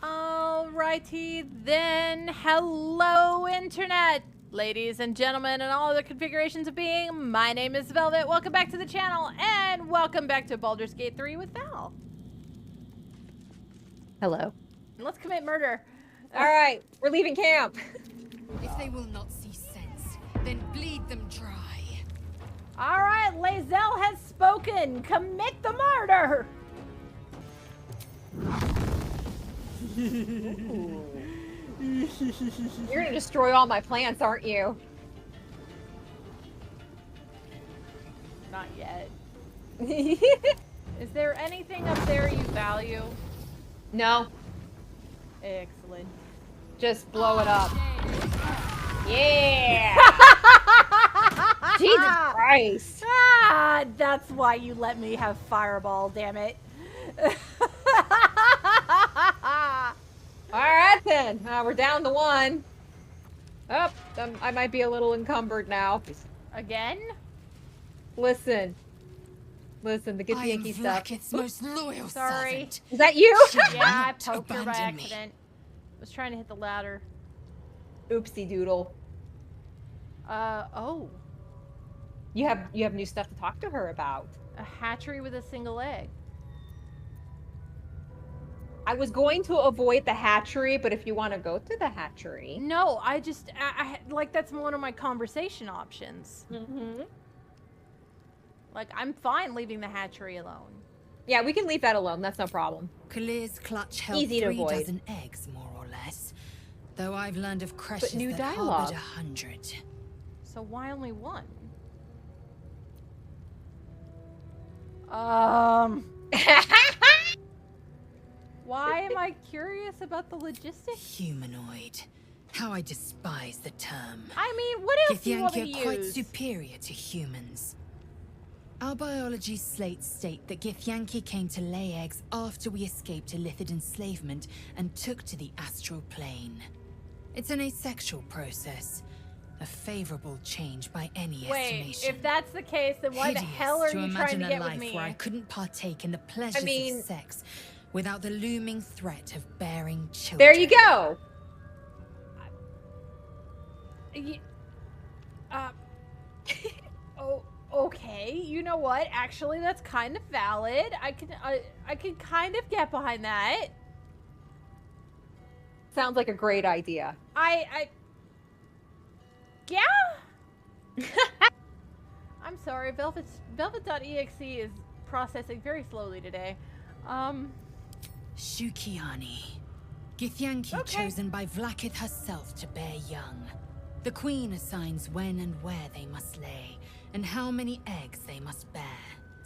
Alrighty then. Hello, Internet! Ladies and gentlemen, and all other configurations of being, my name is Velvet. Welcome back to the channel, and welcome back to Baldur's Gate 3 with Val. Hello. Let's commit murder. Alright, we're leaving camp. If they will not see sense, then bleed them dry. Alright, Lae'zel has spoken. Commit the murder! You're gonna destroy all my plants, aren't you? Not yet. Is there anything up there you value? No. Excellent. Just blow it up. Yeah! Jesus Christ! Ah, that's why you let me have Fireball, damn it. Alright then, we're down to one. Oh, I might be a little encumbered now. Again? Listen, the Githyanki stuff. Vlaakith's most loyal Sorry. servant. Is that you? Yeah, I Don't poked her by abandon me. accident. Was trying to hit the ladder. Oopsie doodle. Oh. You have new stuff to talk to her about. A hatchery with a single egg. I was going to avoid the hatchery, but if you want to go to the hatchery. No, I like, that's one of my conversation options. Mm-hmm. Like, I'm fine leaving the hatchery alone. Yeah, we can leave that alone. That's no problem. Kalir's clutch held Easy to 3 avoid. dozen eggs, more or less. Though I've learned of creches new that dialogue. harbored 100. So why only one? Why am I curious about the logistics? Humanoid. How I despise the term. I mean, what else do you want me Githyanki to are quite use? superior to humans. Our biology slates state that Githyanki came to lay eggs after we escaped Illithid enslavement and took to the astral plane. It's an asexual process, a favorable change by any Wait, estimation. if that's the case, then why the Hideous hell are you trying to imagine get a with life me? where I couldn't partake in the pleasures of sex without the looming threat of bearing children. There you go. Oh, okay. You know what? Actually, that's kind of valid. I can kind of get behind that. Sounds like a great idea. Yeah. I'm sorry. Velvet.exe is processing very slowly today. Shukiani. Githyanki chosen by Vlaakith herself to bear young. The queen assigns when and where they must lay, and how many eggs they must bear.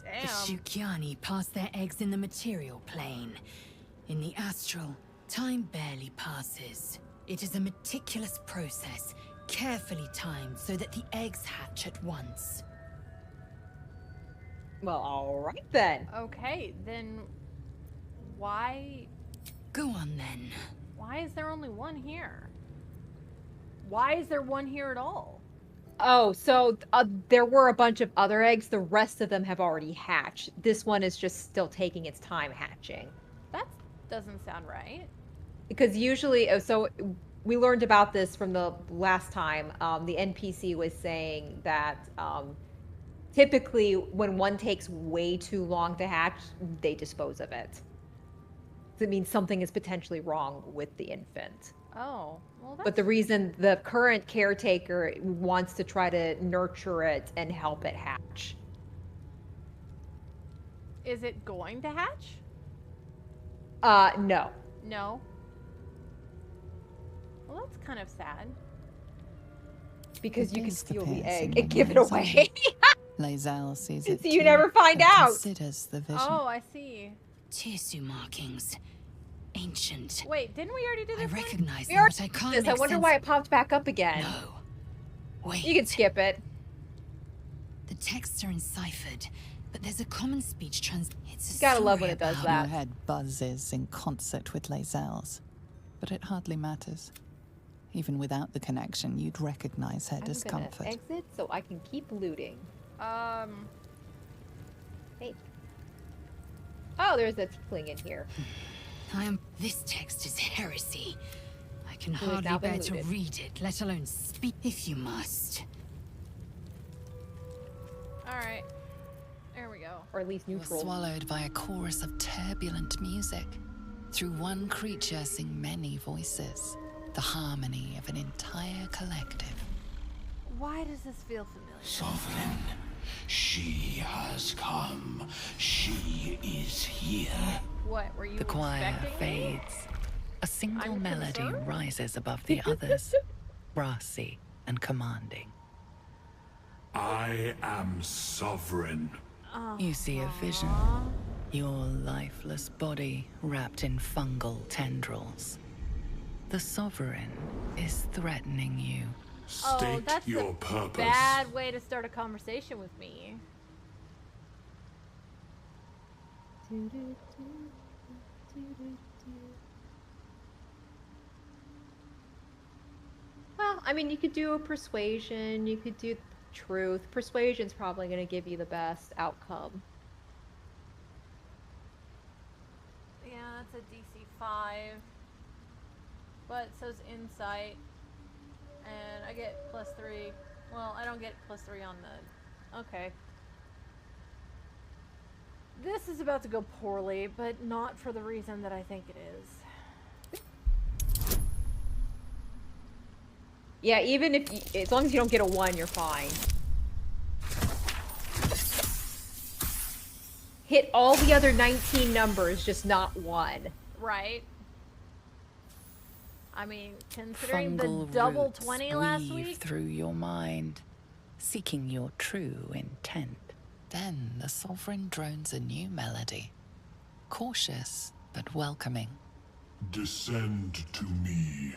Damn. The Shukiani pass their eggs in the material plane. In the astral, time barely passes. It is a meticulous process, carefully timed so that the eggs hatch at once. Well, alright then. Okay, then why Go on then. is there only one here? Why is there one here at all? Oh, so there were a bunch of other eggs. The rest of them have already hatched. This one is just still taking its time hatching. That doesn't sound right. Because usually, so we learned about this from the last time. The NPC was saying that typically when one takes way too long to hatch, they dispose of it. It means something is potentially wrong with the infant. Oh, well, that's... But the reason the current caretaker wants to try to nurture it and help it hatch. Is it going to hatch? No. No. Well, that's kind of sad. Because you can is the steal the piercing egg and give it away. Lae'zel sees it So you too, never find and out. considers the vision. Oh, I see. Tirsu markings. Ancient. Wait, didn't we already do I this one? recognize We them, already but I did can't this. I make wonder sense. why it popped back up again. No. Wait. You can skip it. The texts are enciphered, but there's a common speech It's a Gotta love story when it does about- that. Your head buzzes in concert with Lae'zel's, but it hardly matters. Even without the connection, you'd recognize her I'm gonna discomfort. exit so I can keep looting. Hey. Oh, there's a tiefling in here. I am This text is heresy. I can Who has hardly now been bear to looted. read it, let alone speak if you must. Alright. There we go. Or at least You are neutral. swallowed by a chorus of turbulent music. Through one creature sing many voices. The harmony of an entire collective. Why does this feel familiar? Sovereign, she has come. She is here. What, were you The choir expecting me? fades. A single I'm melody concerned. rises above the others, brassy and commanding. I am sovereign. You see a vision. Your lifeless body wrapped in fungal tendrils. The Sovereign is threatening you. Oh, State that's your a purpose. bad way to start a conversation with me. Well, I mean, you could do a persuasion, you could do truth. Persuasion's probably going to give you the best outcome. Yeah, that's a DC 5. But so's insight. And I get +3. Well, I don't get +3 on the... Okay. This is about to go poorly, but not for the reason that I think it is. Yeah, even if you, as long as you don't get a 1, you're fine. Hit all the other 19 numbers, just not 1. Right. I mean, considering the Fungal double roots 20 last weave week. through your mind, seeking your true intent. Then the Sovereign drones a new melody. Cautious, but welcoming. Descend to me.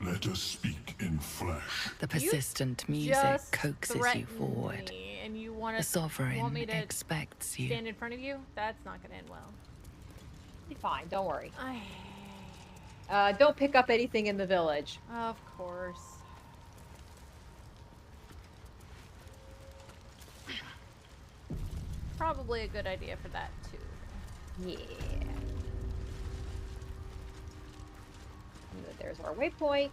Let us speak in flesh. The persistent music Just coaxes you threatened forward. me, and you want The to Sovereign want me to expects you. stand in front of you? That's not going to end well. Be fine, don't worry. I, Don't pick up anything in the village. of course. Probably a good idea for that too. Yeah. And there's our waypoint.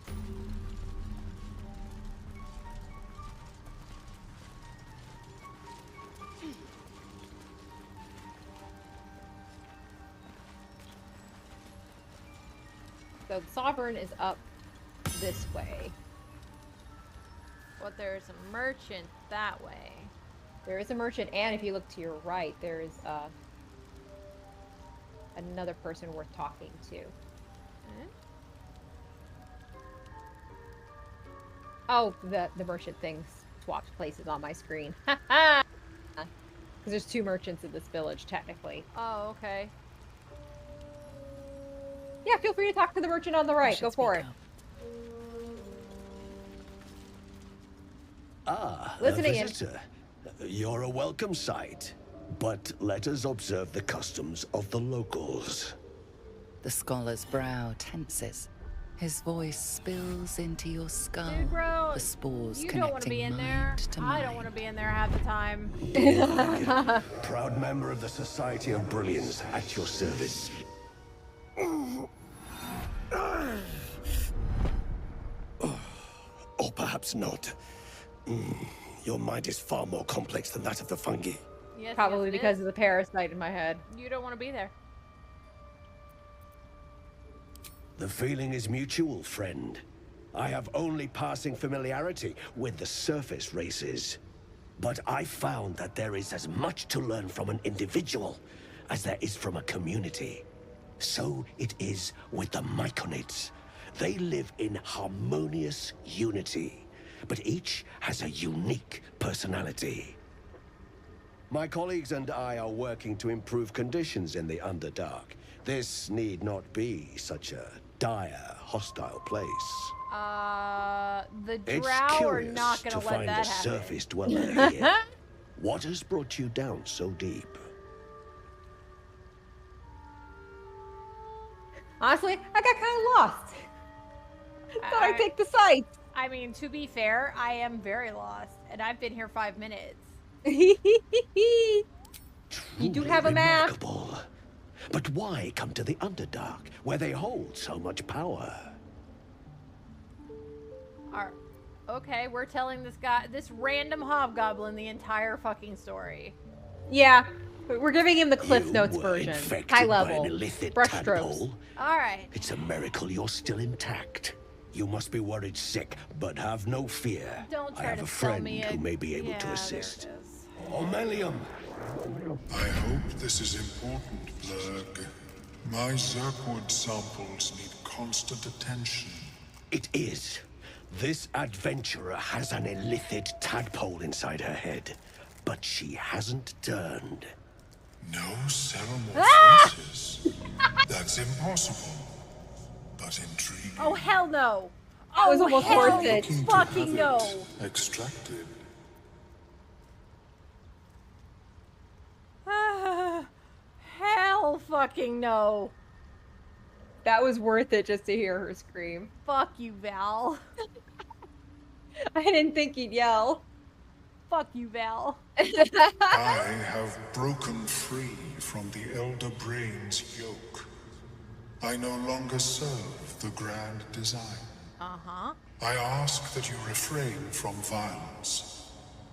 So the Sovereign is up this way. But there's a merchant that way. There is a merchant, and if you look to your right, there is another person worth talking to. Hmm? Oh, the merchant thing swapped places on my screen. Because there's 2 merchants in this village, technically. Oh, okay. Yeah, feel free to talk to the merchant on the right. You Go should for speak it. up. Ah, Listening a in. visitor. You're a welcome sight. But let us observe the customs of the locals. The scholar's brow tenses. His voice spills into your skull. Dude, bro, The spores you don't want to connecting be in mind there. to I mind. don't want to be in there half the time. Proud member of the Society of Brilliance at your service. Or perhaps not. Your mind is far more complex than that of the fungi. Yes, Probably yes, it because is. of the parasite in my head. You don't want to be there. The feeling is mutual, friend. I have only passing familiarity with the surface races. But I found that there is as much to learn from an individual as there is from a community. So it is with the Myconids. They live in harmonious unity, but each has a unique personality. My colleagues and I are working to improve conditions in the Underdark. This need not be such a dire, hostile place. The It's drow are curious not to gonna let find that a happen. surface dweller here. What has brought you down so deep? Honestly, I got kind of lost. Thought I'd I- take the site. I mean, to be fair, I am very lost, and I've been here 5 minutes. You do Truly have a map. remarkable. But why come to the Underdark, where they hold so much power? Okay, we're telling this random hobgoblin the entire fucking story. Yeah, we're giving him the Cliff You Notes were version. infected High by level. an illithid Brushstrokes. tadpole. Alright. It's a miracle you're still intact. You must be worried sick, but have no fear. Don't I try have to a sell friend me who may be able to assist. There it is. Ormelium! I hope this is important, Blurg. My Zerkwood samples need constant attention. It is. This adventurer has an illithid tadpole inside her head, but she hasn't turned. No ceremorphosis. That's impossible, but intriguing. Oh, hell no. That was almost hell worth it. Looking to fucking have no. it extracted. Hell fucking no. That was worth it just to hear her scream. Fuck you, Val. I didn't think he'd yell. Fuck you, Val. I have broken free from the Elder Brain's yoke. I no longer serve the grand design. Uh-huh. I ask that you refrain from violence,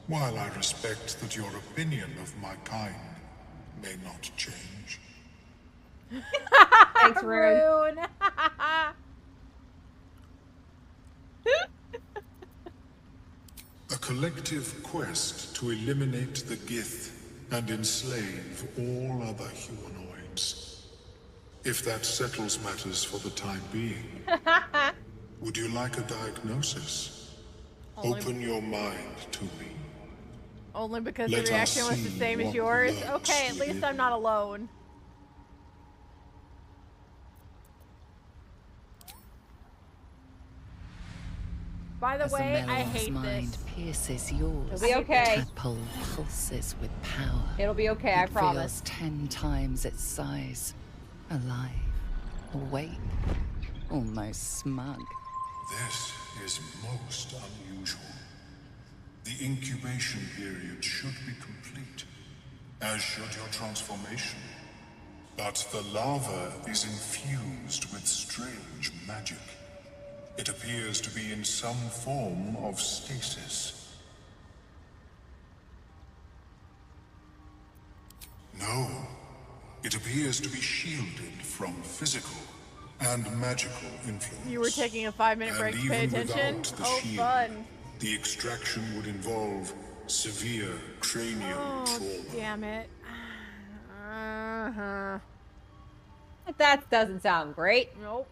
while I respect that your opinion of my kind may not change. Thanks, Rune. Rune. A collective quest to eliminate the Gith and enslave all other humanoids. If that settles matters for the time being, would you like a diagnosis? Open your mind to me. Only because Let the us reaction was the see same as what yours? lurks Okay, at least within. I'm not alone. By the As way, the I Melor's hate mind this. pierces yours, It'll be okay. the tadpole pulses with power. It'll be okay, I It promise. feels 10 times its size. Alive, awake, almost smug. This is most unusual. The incubation period should be complete, as should your transformation. But the larva is infused with strange magic. It appears to be in some form of stasis. No, it appears to be shielded from physical and magical influence. You were taking a 5-minute break to And pay even attention? without the Oh, shield, fun. the extraction would involve severe cranial Oh, trauma. damn it. Uh-huh. That doesn't sound great. Nope.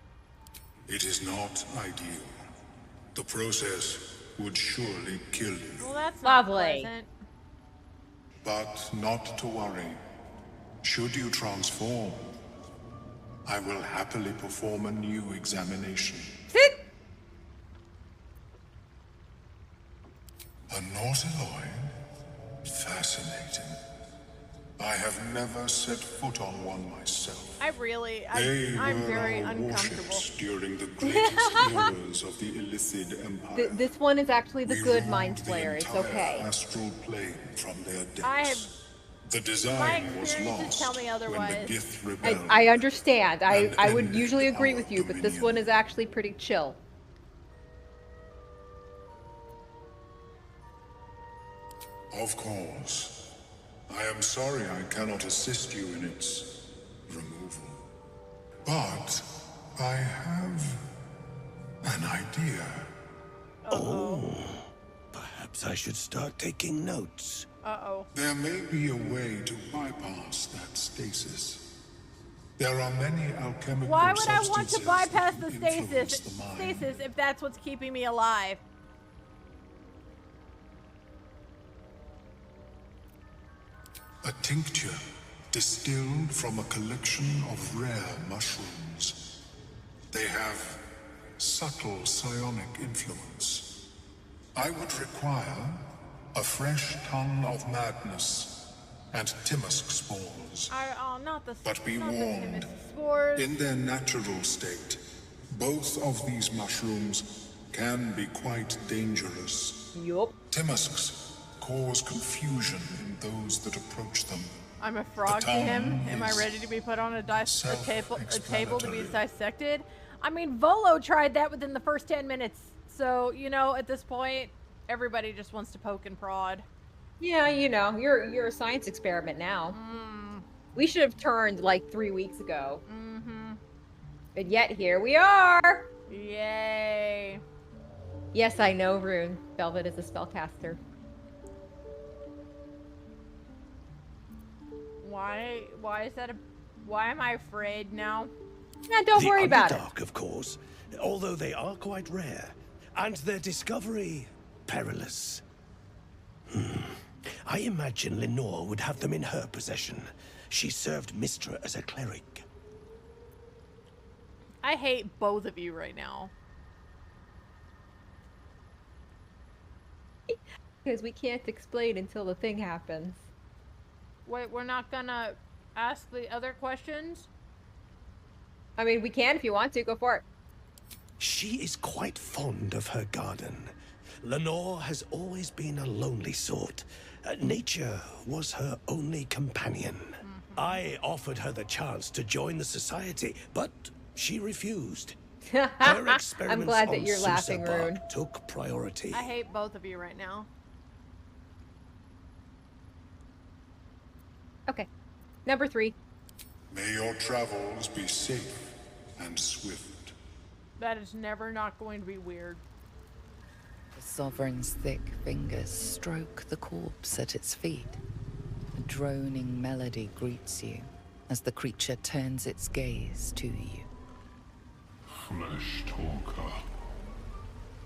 It is not ideal. The process would surely kill you. Well, that's not Lovely. pleasant. But not to worry. Should you transform, I will happily perform a new examination. A nautiloid? Fascinating. I have never set foot on one myself. I'm They very were our uncomfortable. warships during the greatest eras of the Illithid Empire. This one is actually the We good ruled Mind the Flayer. It's entire okay. Astral plane from their depths. I have- The my design was experiences lost tell me when otherwise. the Gith rebelled. I understand. I And would ended usually agree our with you, but this dominion. one is actually pretty chill. Of course. I am sorry I cannot assist you in its removal. But I have an idea. Perhaps I should start taking notes. Uh-oh. There may be a way to bypass that stasis. There are many alchemical Why would I want to substances bypass that the can influence stasis the mind. if that's what's keeping me alive? A tincture distilled from a collection of rare mushrooms. They have subtle psionic influence. I would require a fresh ton of madness and Timusk spores. Not the But be not the warned. timid spores. In their natural state, both of these mushrooms can be quite dangerous. Yup. Timusks cause confusion in those that approach them. I'm a frog to him. Am I ready to be put on a table to be dissected? I mean, Volo tried that within the first 10 minutes. So, you know, at this point, everybody just wants to poke and prod. Yeah, you know, you're a science experiment now. We should have turned like 3 weeks ago. But yet here we are. Yay. Yes, I know, Rune. Velvet is a spellcaster. Why is that why am I afraid now? Yeah, don't worry about it. Underdark, of course, although they are quite rare, and their discovery perilous. I imagine Lenore would have them in her possession. She served Mistra as a cleric. I hate both of you right now. Because we can't explain until the thing happens. Wait, we're not gonna ask the other questions? I mean, we can if you want to. Go for it. She is quite fond of her garden. Lenore has always been a lonely sort. Nature was her only companion. I offered her the chance to join the society, but she refused. Her experiments I'm glad that on you're laughing, Susa bark Rune. took priority. I hate both of you right now. Okay. Number 3. May your travels be safe and swift. That is never not going to be weird. The Sovereign's thick fingers stroke the corpse at its feet. A droning melody greets you as the creature turns its gaze to you. Flesh talker,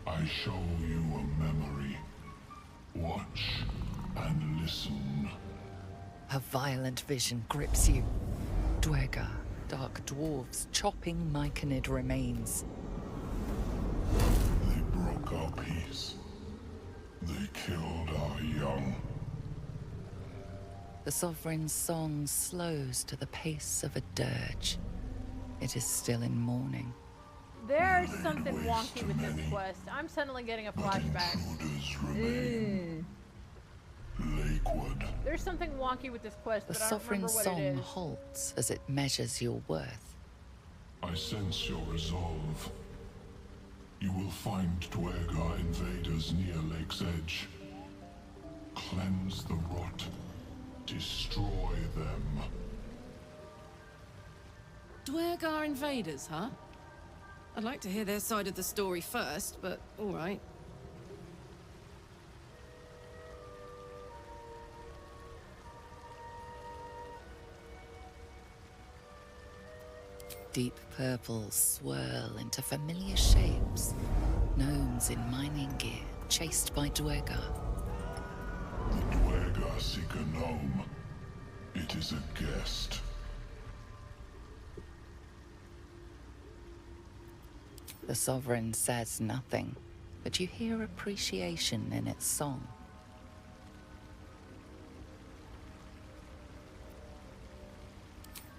I show you a memory. Watch and listen. A violent vision grips you. Dwergar, dark dwarves chopping myconid remains. They broke our peace. They killed our young. The Sovereign's song slows to the pace of a dirge. It is still in mourning. There's something wonky with this quest. I'm suddenly getting a flashback. Intruders remain. Lakewood. There's something wonky with this quest, The but I don't remember Sovereign's what it song is. halts as it measures your worth. I sense your resolve. You will find Dwergar invaders near Lake's Edge. Cleanse the rot. Destroy them. Dwergar invaders, huh? I'd like to hear their side of the story first, but alright. Deep purples swirl into familiar shapes. Gnomes in mining gear, chased by Dwergar. The Dwergar seek a gnome. It is a guest. The Sovereign says nothing, but you hear appreciation in its song.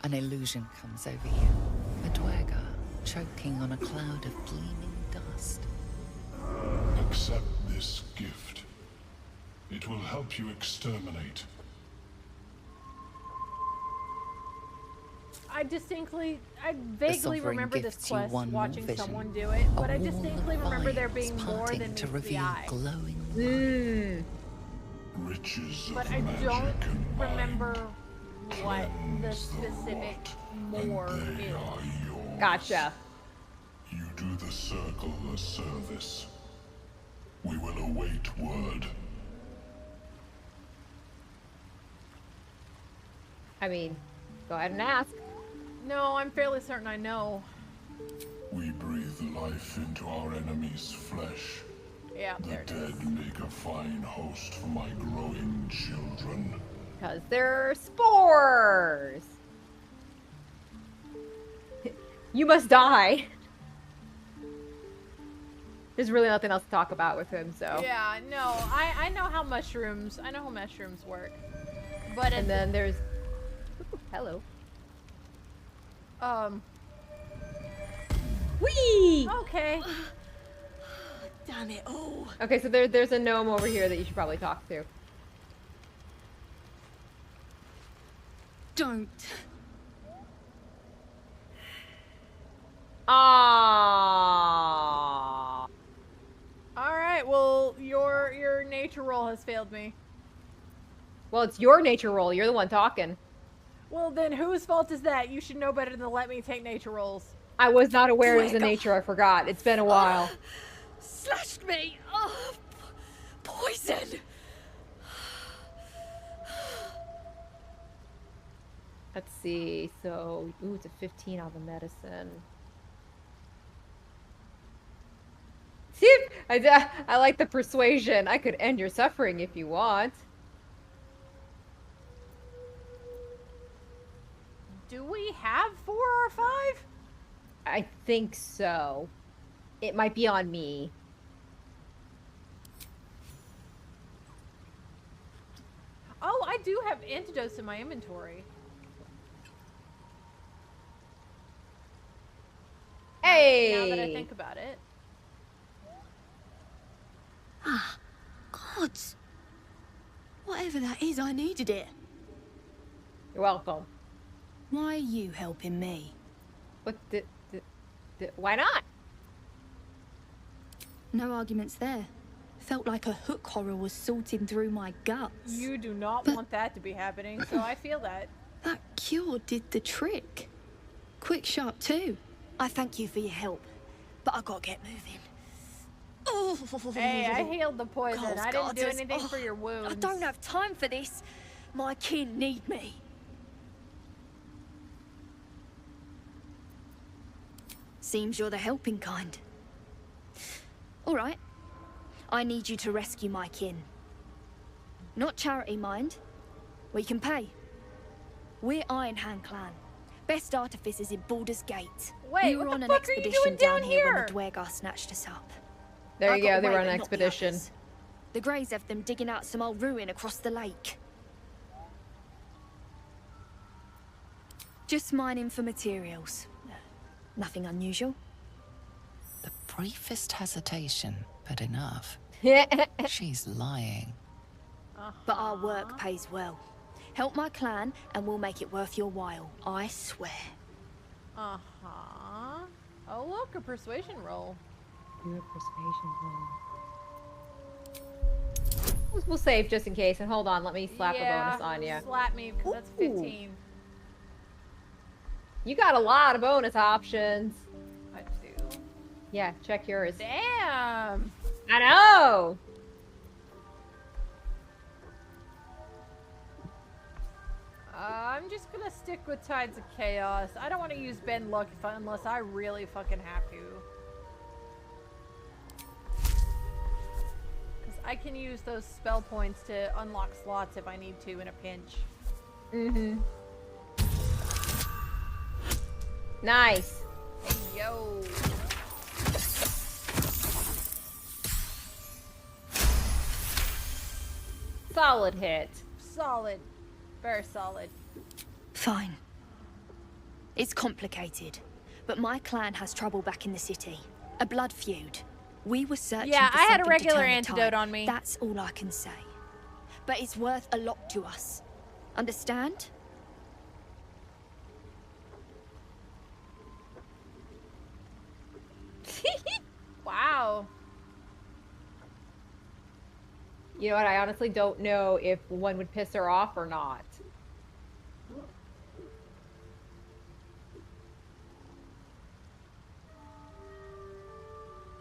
An illusion comes over you. A Dwergar choking on a cloud of gleaming dust. Accept this gift. It will help you exterminate. I vaguely Sovereign remember this gifts you quest, one more watching vision. someone do it, A but I wall distinctly of remember there vines being more parting than to meets the reveal eye. glowing light. Riches of But I magic don't combined. remember what the Cleanse specific rot, more and they is. are yours. Gotcha. You do the circle a service. We will await word. I mean, go ahead and ask. No, I'm fairly certain I know. We breathe life into our enemy's flesh. Yeah, The there it is. dead make a fine host for my growing children. Because they're spores. You must die. There's really nothing else to talk about with him, so. Yeah, no, I know how mushrooms work. But And then there's. Ooh, hello. Whee! Okay. Damn it all. Okay, so there's a gnome over here that you should probably talk to. Don't. Ah. All right. Well, your nature roll has failed me. Well, it's your nature roll. You're the one talking. Well, then whose fault is that? You should know better than to let me take nature rolls. I was not aware it was a Dweck. nature. I forgot. It's been a while. Slashed me. Oh, poison. Let's see. So, ooh, it's a 15 on the medicine. See, I like the persuasion. I could end your suffering if you want. Do we have 4 or 5? I think so. It might be on me. Oh, I do have antidotes in my inventory. Hey! Now that I think about it. Ah, gods. Whatever that is, I needed it. You're welcome. Why are you helping me? What why not? No arguments there. Felt like a hook horror was sorting through my guts. You do not But- want that to be happening, so I feel that. That cure did the trick. Quick, sharp too. I thank you for your help, but I gotta get moving. Oh, Hey, I healed the poison. Cold I didn't do garters. anything for your wounds. I don't have time for this. My kin need me. Seems you're the helping kind. All right. I need you to rescue my kin. Not charity, mind. We can pay. We're Iron Hand Clan. Best artificers in Baldur's Gate. Wait, we were what on the an fuck are you expedition doing down here when here? the Dwegar snatched us up. There I you got go. They away, were on but an not the expedition. others. The Greys have them digging out some old ruin across the lake. Just mining for materials. Nothing unusual. The briefest hesitation, but enough. She's lying. But our work pays well. Help my clan and we'll make it worth your while. I swear. Uh-huh. Oh, look, a persuasion roll. Do a persuasion roll. We'll save just in case. And hold on, let me slap a bonus on you. Slap me, because that's Ooh. 15. You got a lot of bonus options. I do. Yeah, check yours. Damn! I know! I'm just gonna stick with Tides of Chaos. I don't want to use Bend Luck unless I really fucking have to. Because I can use those spell points to unlock slots if I need to in a pinch. Mm-hmm. Nice. Hey, yo! Solid hit. Solid. Very solid. Fine. It's complicated, but my clan has trouble back in the city. A blood feud. We were searching Yeah, for I had a something to regular turn the antidote tide. on me. That's all I can say. But it's worth a lot to us. Understand? Wow. You know what? I honestly don't know if one would piss her off or not.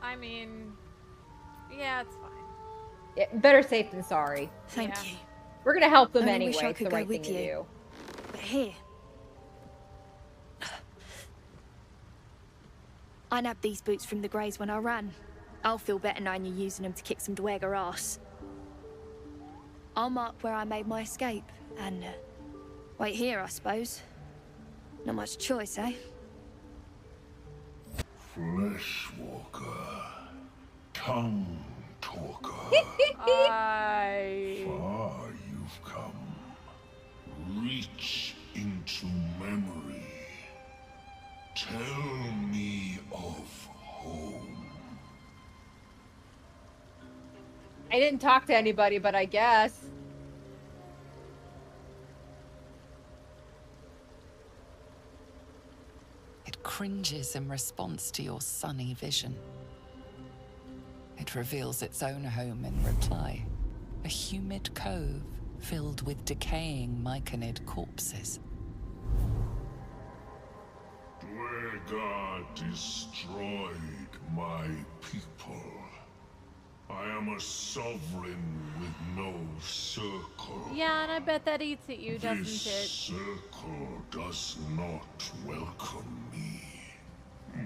I mean, yeah, it's fine. Yeah, better safe than sorry. Thank Yeah. you. We're gonna help them Only anyway. wish I It's the could go right thing with to you. do. But here. I nabbed these boots from the Greys when I ran. I'll feel better knowing you're using them to kick some Dwegar ass. I'll mark where I made my escape, and wait here, I suppose. Not much choice, eh? Fleshwalker, tongue talker. Far you've come. Reach into memory. Tell me of home. I didn't talk to anybody, but I guess. cringes in response to your sunny vision. It reveals its own home in reply, a humid cove filled with decaying myconid corpses. Dwegar destroyed my people. I am a sovereign with no circle. Yeah, and I bet that eats at you, doesn't This it? circle does not welcome me.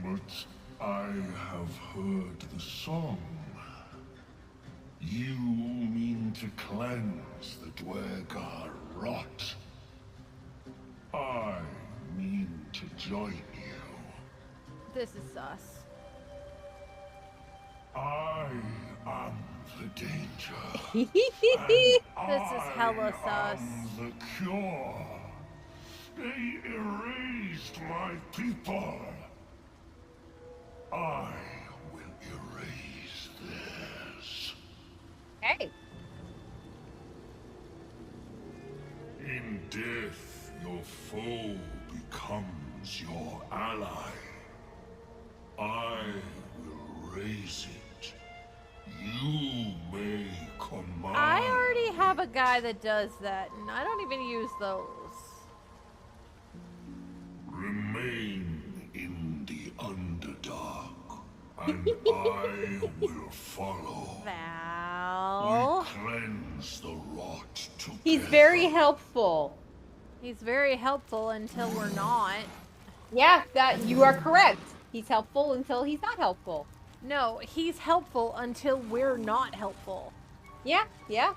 But I have heard the song. You mean to cleanse the Dwegar rot. I mean to join you. This is sus. I am the danger. This is hella sus. The cure. They erased my people. I will erase theirs. Hey. In death, your foe becomes your ally. I will raise it. You may command. I already have a guy that does that, and I don't even use those. Remain in the Underdark, and I will follow. Val. We cleanse the rot together. He's very helpful. He's very helpful until we're not. Yeah, that you are correct. He's helpful until he's not helpful. No, he's helpful until we're not helpful. Yeah, yeah.